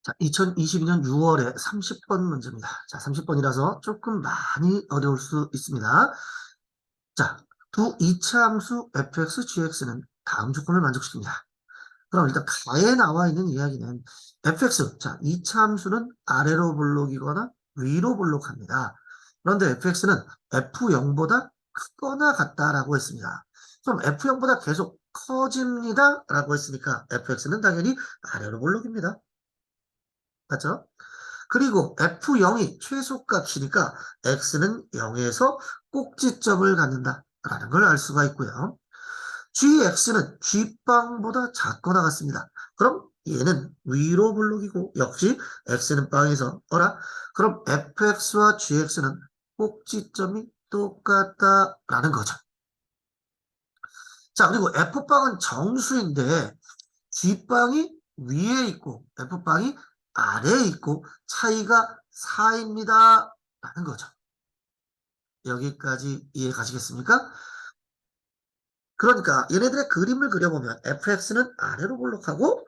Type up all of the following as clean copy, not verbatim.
자, 2022년 6월에 30번 문제입니다. 자, 30번이라서 조금 많이 어려울 수 있습니다. 자, 두 이차 함수 fx, gx는 다음 조건을 만족시킵니다. 그럼 일단 가에 나와 있는 이야기는 fx, 자, 이차 함수는 아래로 볼록이거나 위로 볼록합니다. 그런데 fx는 f0보다 크거나 같다라고 했습니다. 그럼 f0보다 계속 커집니다 라고 했으니까 fx는 당연히 아래로 볼록입니다. 맞죠? 그리고 f0이 최소값이니까 x는 0에서 꼭지점을 갖는다 라는 걸 알 수가 있고요. gx는 g빵보다 작거나 같습니다. 그럼 얘는 위로 볼록이고 역시 x는 빵에서 그럼 fx와 gx는 꼭지점이 똑같다라는 거죠. 자, 그리고 f빵은 정수인데 g빵이 위에 있고 f빵이 아래에 있고 차이가 4입니다 라는 거죠. 여기까지 이해 가시겠습니까? 그러니까 얘네들의 그림을 그려보면 fx는 아래로 볼록하고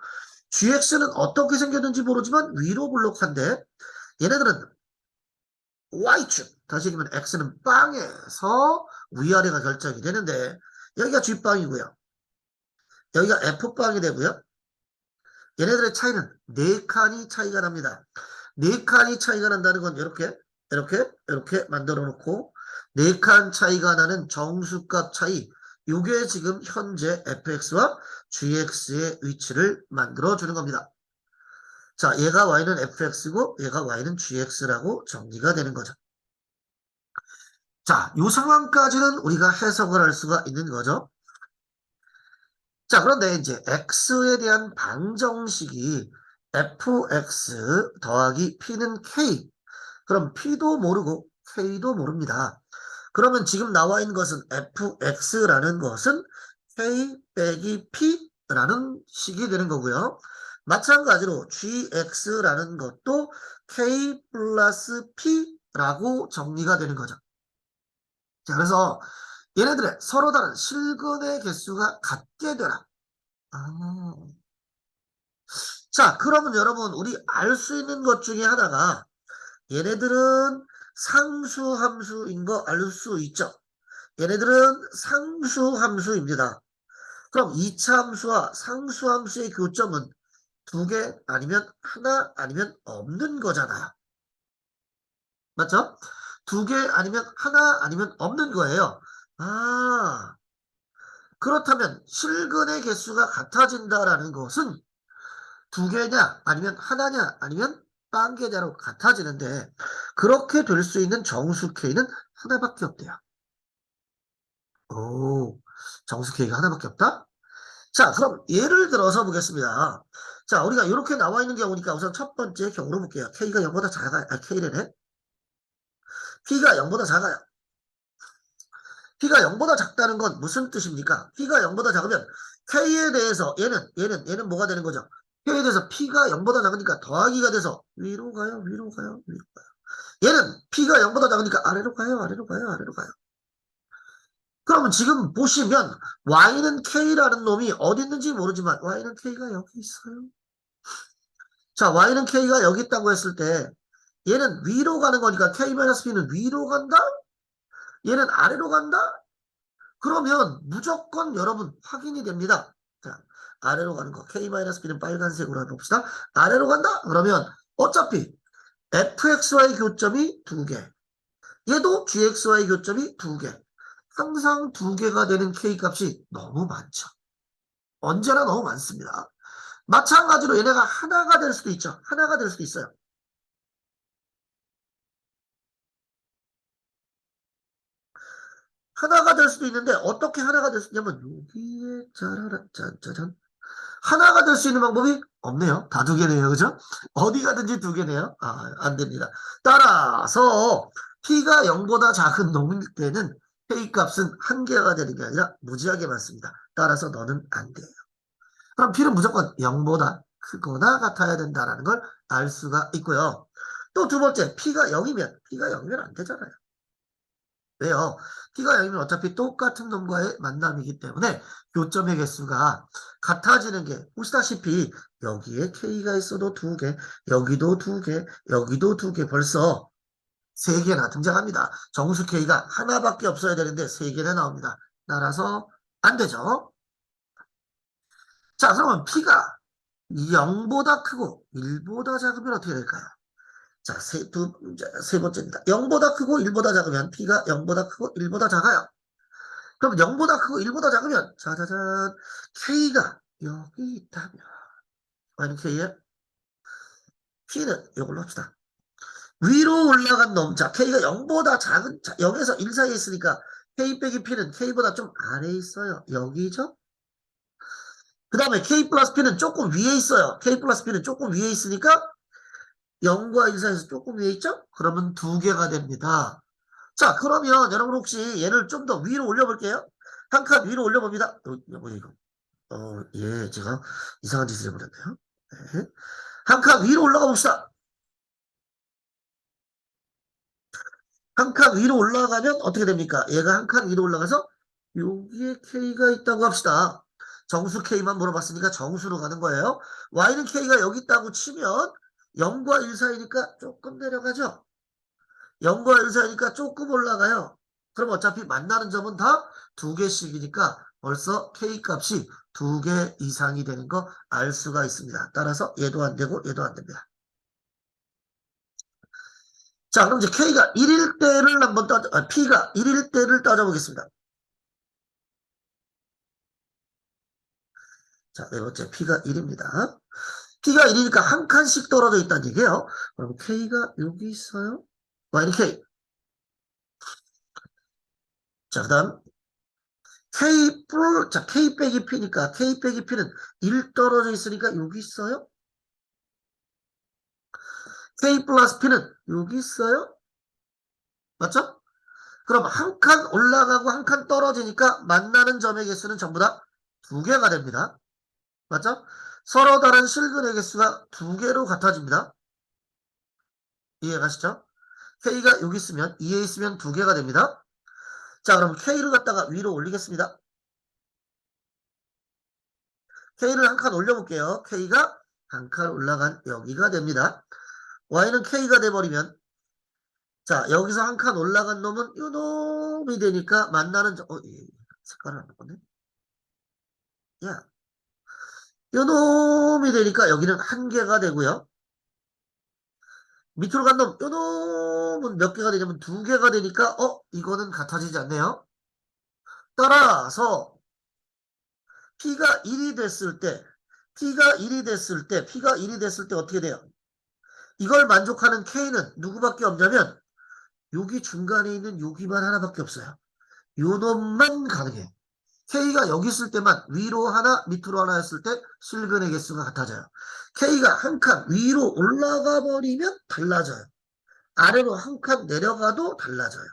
gx는 어떻게 생겼는지 모르지만 위로 볼록한데 얘네들은 y축, 다시 얘기하면 x는 빵에서 위아래가 결정이 되는데 여기가 g빵이고요. 여기가 f빵이 되고요. 얘네들의 차이는 4칸이 차이가 납니다. 4칸이 차이가 난다는 건 이렇게 만들어 놓고 4칸 차이가 나는 정수값 차이, 이게 지금 현재 fx와 gx의 위치를 만들어 주는 겁니다. 자, 얘가 y는 fx고 얘가 y는 gx라고 정리가 되는 거죠. 자, 이 상황까지는 우리가 해석을 할 수가 있는 거죠. 자, 그런데 이제 x에 대한 방정식이 fx 더하기 p는 k. 그럼 p도 모르고 k도 모릅니다. 그러면 지금 나와 있는 것은 fx라는 것은 k 빼기 p라는 식이 되는 거고요. 마찬가지로 gx라는 것도 k 플러스 p라고 정리가 되는 거죠. 자, 그래서 얘네들의 서로 다른 실근의 개수가 같게 되라. 자, 그러면 여러분 우리 알 수 있는 것 중에 하나가 얘네들은 상수함수인 거 알 수 있죠. 얘네들은 상수함수입니다. 그럼 2차 함수와 상수함수의 교점은 2개 아니면 하나 아니면 없는 거잖아요. 맞죠? 2개 아니면 하나 아니면 없는 거예요. 그렇다면 실근의 개수가 같아진다라는 것은 2개냐 아니면 하나냐 아니면 빵개냐로 같아지는데 그렇게 될 수 있는 정수 K는 하나밖에 없대요. 오, 정수 K가 하나밖에 없다? 자, 그럼 예를 들어서 보겠습니다. 자, 우리가 이렇게 나와 있는 경우니까 우선 첫 번째 경우로 볼게요. K가 0보다 작아요. K래네. P가 0보다 작아요. P가 0보다 작다는 건 무슨 뜻입니까? P가 0보다 작으면 K에 대해서 얘는 뭐가 되는 거죠? K에 대해서 P가 0보다 작으니까 더하기가 돼서 위로 가요. 얘는 P가 0보다 작으니까 아래로 가요. 그러면 지금 보시면 Y는 K라는 놈이 어디 있는지 모르지만 Y는 K가 여기 있어요. 자, Y는 K가 여기 있다고 했을 때 얘는 위로 가는 거니까 K-P는 위로 간다? 얘는 아래로 간다? 그러면 무조건 여러분 확인이 됩니다. 자, 아래로 가는 거 K-P는 빨간색으로 해봅시다. 아래로 간다? 그러면 어차피 fxy 교점이 2개, 얘도 gxy 교점이 2개. 항상 2개가 되는 k값이 너무 많죠. 언제나 너무 많습니다. 마찬가지로 얘네가 하나가 될 수도 있죠. 하나가 될 수도 있어요. 하나가 될 수도 있는데 어떻게 하나가 될 수 있냐면 여기에 짜라란 하나가 될 수 있는 방법이 없네요. 다 2개네요. 그죠? 어디 가든지 2개네요. 안 됩니다. 따라서 P가 0보다 작은 놈일 때는 K값은 1개가 되는 게 아니라 무지하게 많습니다. 따라서 너는 안 돼요. 그럼 P는 무조건 0보다 크거나 같아야 된다는 걸 알 수가 있고요. 또 두 번째, P가 0이면 안 되잖아요. 왜요? P가 0이면 어차피 똑같은 놈과의 만남이기 때문에 교점의 개수가 같아지는 게 보시다시피 여기에 K가 있어도 두 개, 여기도 두 개, 여기도 두 개 벌써 세 개나 등장합니다. 정수 K가 하나밖에 없어야 되는데 세 개나 나옵니다. 따라서 안 되죠. 자, 그러면 P가 0보다 크고 1보다 작으면 어떻게 될까요? 자, 세 번째입니다. 0보다 크고 1보다 작으면 P가 0보다 크고 1보다 작아요. 그럼 0보다 크고 1보다 작으면 짜자잔 K가 여기 있다면 아니 K에 P는 이걸로 합시다. 위로 올라간 놈. 자, K가 0보다 작은 0에서 1 사이에 있으니까 K 빼기 P는 K보다 좀 아래에 있어요. 여기죠? 그 다음에 K 플러스 P는 조금 위에 있어요. K 플러스 P는 조금 위에 있으니까 0과 1 사이에서 조금 위에 있죠? 그러면 두 개가 됩니다. 자, 그러면 여러분 혹시 얘를 좀 더 위로 올려볼게요. 한 칸 위로 올려봅니다. 뭐야 이거? 예, 제가 이상한 짓을 해버렸네요. 네. 한 칸 위로 올라가 봅시다. 한 칸 위로 올라가면 어떻게 됩니까? 얘가 한 칸 위로 올라가서 여기에 K가 있다고 합시다. 정수 K만 물어봤으니까 정수로 가는 거예요. Y는 K가 여기 있다고 치면 0과 1 사이니까 조금 내려가죠. 0과 1 사이니까 조금 올라가요. 그럼 어차피 만나는 점은 다 두 개씩이니까 벌써 K 값이 두 개 이상이 되는 거 알 수가 있습니다. 따라서 얘도 안 되고 얘도 안 됩니다. 자, 그럼 이제 K가 1일 때를 한번 P가 1일 때를 따져보겠습니다. 자, 네 번째 P가 1입니다. P가 1이니까 한 칸씩 떨어져 있다는 얘기예요. 그럼 K가 여기 있어요. Y는 K. 자, 그 다음 K 빼기 P니까 K 빼기 P는 1 떨어져 있으니까 여기 있어요. K 플러스 P는 여기 있어요. 맞죠? 그럼 한 칸 올라가고 한 칸 떨어지니까 만나는 점의 개수는 전부 다 두 개가 됩니다. 맞죠? 서로 다른 실근의 개수가 두 개로 같아집니다. 이해가시죠? K가 여기 있으면 2에 있으면 두 개가 됩니다. 자, 그럼 K를 갖다가 위로 올리겠습니다. K를 한 칸 올려볼게요. K가 한 칸 올라간 여기가 됩니다. Y는 K가 돼버리면 자, 여기서 한 칸 올라간 놈은 요 놈이 되니까 만나는 색깔을 안 바꿨네. 야, 요 놈이 되니까 여기는 한 개가 되고요. 밑으로 간 놈, 요 놈은 몇 개가 되냐면 두 개가 되니까 이거는 같아지지 않네요. 따라서 P가 1이 됐을 때 P가 1이 됐을 때 어떻게 돼요? 이걸 만족하는 K는 누구밖에 없냐면 여기 중간에 있는 여기만 하나밖에 없어요. 요 놈만 가능해. K가 여기 있을 때만 위로 하나 밑으로 하나 했을 때 실근의 개수가 같아져요. K가 한 칸 위로 올라가 버리면 달라져요. 아래로 한 칸 내려가도 달라져요.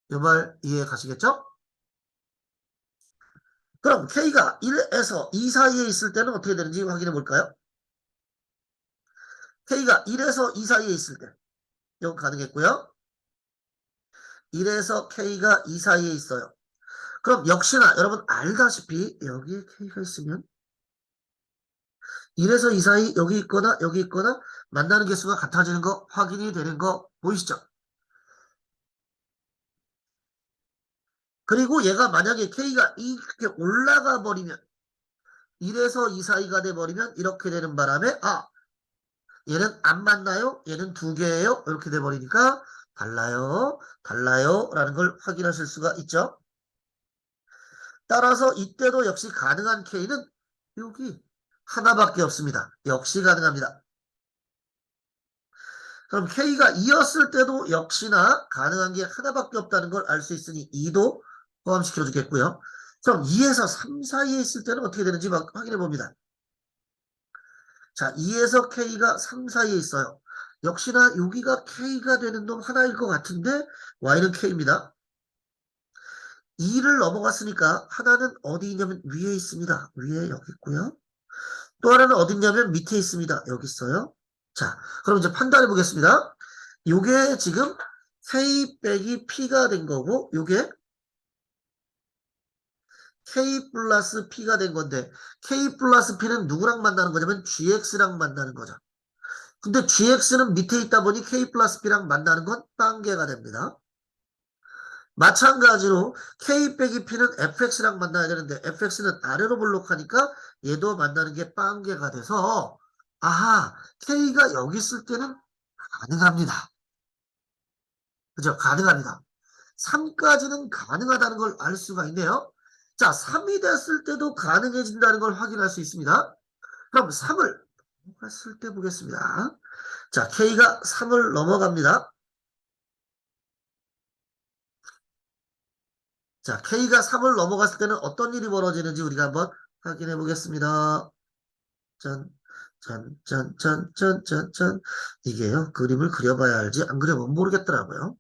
이 말 이해 가시겠죠? 그럼 K가 1에서 2 사이에 있을 때는 어떻게 되는지 확인해 볼까요? K가 1에서 2 사이에 있을 때 이건 가능했고요. 1에서 K가 2 사이에 있어요. 그럼 역시나 여러분 알다시피 여기에 K가 있으면 1에서 2 사이 여기 있거나 만나는 개수가 같아지는 거 확인이 되는 거 보이시죠? 그리고 얘가 만약에 K가 이렇게 올라가 버리면 1에서 2 사이가 돼 버리면 이렇게 되는 바람에 얘는 안 만나요? 얘는 두 개예요? 이렇게 돼 버리니까 달라요 라는 걸 확인하실 수가 있죠. 따라서 이때도 역시 가능한 K는 여기 하나밖에 없습니다. 역시 가능합니다. 그럼 K가 2였을 때도 역시나 가능한 게 하나밖에 없다는 걸 알 수 있으니 2도 포함시켜 주겠고요. 그럼 2에서 3 사이에 있을 때는 어떻게 되는지 확인해 봅니다. 자, 2에서 K가 3 사이에 있어요. 역시나 여기가 K가 되는 놈 하나일 것 같은데 Y는 K입니다. 2를 넘어갔으니까 하나는 어디 있냐면 위에 있습니다. 위에 여기 있고요. 또 하나는 어디 있냐면 밑에 있습니다. 여기 있어요. 자, 그럼 이제 판단해 보겠습니다. 요게 지금 K 빼기 P가 된 거고, 요게 K 플러스 P가 된 건데, K 플러스 P는 누구랑 만나는 거냐면 GX랑 만나는 거죠. 근데 GX는 밑에 있다 보니 K 플러스 P랑 만나는 건 빵개가 됩니다. 마찬가지로 K 빼기 P는 FX랑 만나야 되는데 FX는 아래로 볼록하니까 얘도 만나는 게 빵개가 돼서 아하, K가 여기 있을 때는 가능합니다. 그죠? 가능합니다. 3까지는 가능하다는 걸 알 수가 있네요. 자, 3이 됐을 때도 가능해진다는 걸 확인할 수 있습니다. 그럼 3을 넘어갔을 때 보겠습니다. 자, K가 3을 넘어갑니다. 자, K가 3을 넘어갔을 때는 어떤 일이 벌어지는지 우리가 한번 확인해 보겠습니다. 짠, 짠, 짠, 짠, 짠, 짠, 짠. 이게요, 그림을 그려봐야 알지, 안 그려면 모르겠더라고요.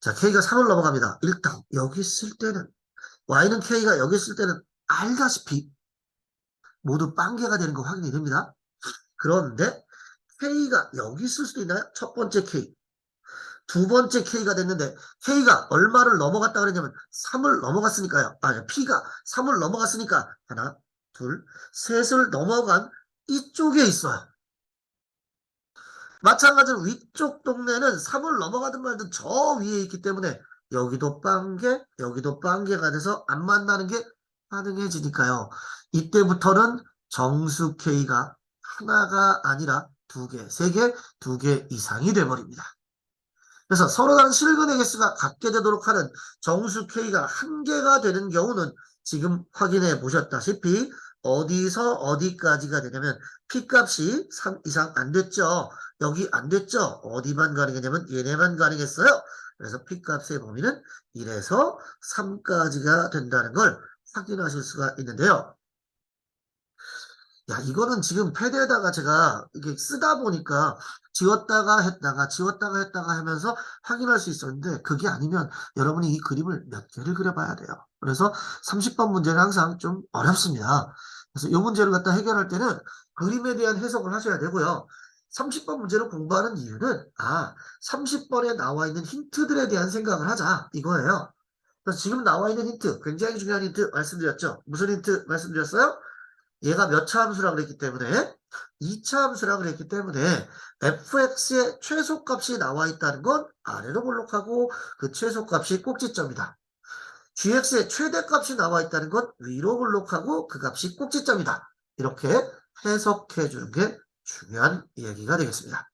자, K가 3을 넘어갑니다. 일단, 여기 있을 때는, Y는 K가 여기 있을 때는 알다시피 모두 빵개가 되는 거 확인이 됩니다. 그런데 K가 여기 있을 수도 있나요? 첫 번째 K. 두 번째 K가 됐는데 K가 얼마를 넘어갔다 그랬냐면 3을 넘어갔으니까요. 아니, P가 3을 넘어갔으니까 하나, 둘, 셋을 넘어간 이쪽에 있어요. 마찬가지로 위쪽 동네는 3을 넘어가든 말든 저 위에 있기 때문에 여기도 빵개, 여기도 빵개가 돼서 안 만나는 게 가능해지니까요. 이때부터는 정수 K가 하나가 아니라 두 개, 세 개, 두 개 이상이 돼버립니다. 그래서 서로 다른 실근의 개수가 같게 되도록 하는 정수 K가 한 개가 되는 경우는 지금 확인해 보셨다시피 어디서 어디까지가 되냐면 P값이 3 이상 안 됐죠. 여기 안 됐죠. 어디만 가능했냐면 얘네만 가능했어요. 그래서 P값의 범위는 1에서 3까지가 된다는 걸 확인하실 수가 있는데요. 야, 이거는 지금 패드에다가 제가 이게 쓰다 보니까 지웠다가 했다가 하면서 확인할 수 있었는데 그게 아니면 여러분이 이 그림을 몇 개를 그려봐야 돼요. 그래서 30번 문제는 항상 좀 어렵습니다. 그래서 이 문제를 갖다 해결할 때는 그림에 대한 해석을 하셔야 되고요. 30번 문제를 공부하는 이유는 30번에 나와 있는 힌트들에 대한 생각을 하자 이거예요. 그래서 지금 나와 있는 힌트, 굉장히 중요한 힌트 말씀드렸죠. 무슨 힌트 말씀드렸어요? 얘가 몇 차 함수라고 그랬기 때문에 2차 함수라고 그랬기 때문에 fx의 최소값이 나와 있다는 건 아래로 볼록하고 그 최소값이 꼭지점이다. gx의 최대값이 나와 있다는 건 위로 볼록하고 그 값이 꼭지점이다. 이렇게 해석해 주는 게 중요한 얘기가 되겠습니다.